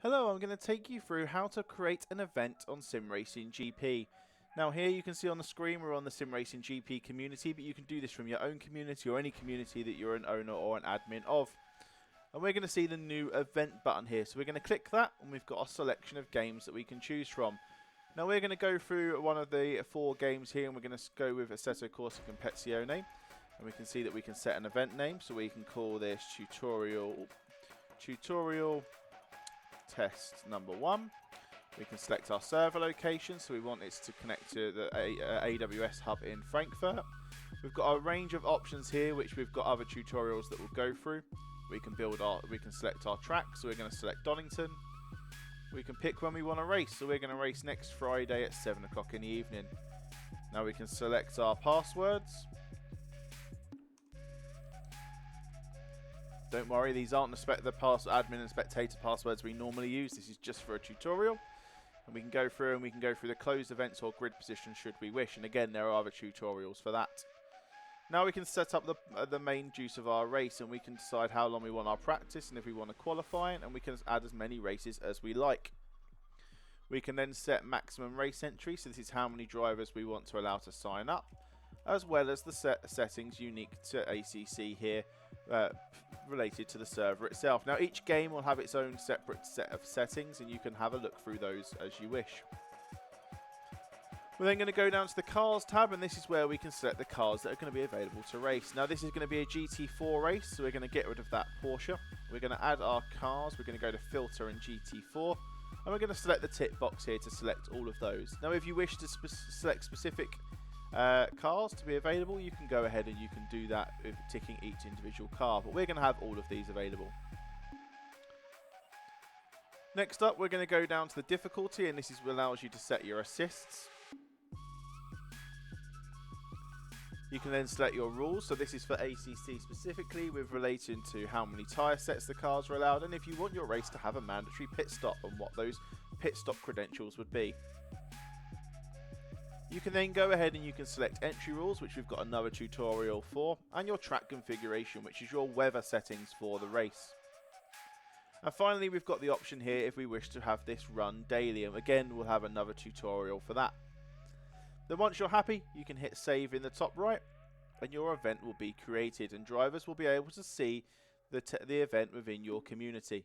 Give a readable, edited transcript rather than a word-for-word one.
Hello, I'm going to take you through how to create an event on Simracing.GP. Now here you can see on the screen we're on the Simracing.GP community, but you can do this from your own community or any community that you're an owner or an admin of. And we're going to see the new event button here, so we're going to click that and we've got a selection of games that we can choose from. Now we're going to go through one of the 4 games here and we're going to go with Assetto Corsa Competizione. And we can see that we can set an event name, so we can call this tutorial test number 1. We can select our server location, so we want it to connect to the AWS hub in Frankfurt. We've got a range of options here, which we've got other tutorials that we'll go through. We can select our track, so we're going to select Donington. We can pick when we want to race, so we're going to race next Friday at 7 o'clock in the evening. Now we can select our passwords. Don't worry, these aren't the admin and spectator passwords we normally use. This is just for a tutorial. And we can go through the closed events or grid position should we wish. And again, there are other tutorials for that. Now we can set up the main juice of our race, and we can decide how long we want our practice and if we want to qualify, and we can add as many races as we like. We can then set maximum race entry, so this is how many drivers we want to allow to sign up, as well as the settings unique to ACC here related to the server itself. Now each game will have its own separate set of settings and you can have a look through those as you wish. We're then going to go down to the cars tab, and this is where we can select the cars that are going to be available to race. Now this is going to be a GT4 race, so we're going to get rid of that Porsche. We're going to add our cars, we're going to go to filter and GT4, and we're going to select the tick box here to select all of those. Now if you wish to select specific cars to be available, you can go ahead and you can do that with ticking each individual car, but we're going to have all of these available. Next up, we're going to go down to the difficulty, and this allows you to set your assists. You can then select your rules, so this is for ACC specifically with relating to how many tyre sets the cars are allowed, and if you want your race to have a mandatory pit stop and what those pit stop credentials would be. You can then go ahead and you can select entry rules, which we've got another tutorial for, and your track configuration, which is your weather settings for the race. And finally, we've got the option here if we wish to have this run daily, and again we'll have another tutorial for that. Then once you're happy, you can hit save in the top right, and your event will be created, and drivers will be able to see the event within your community.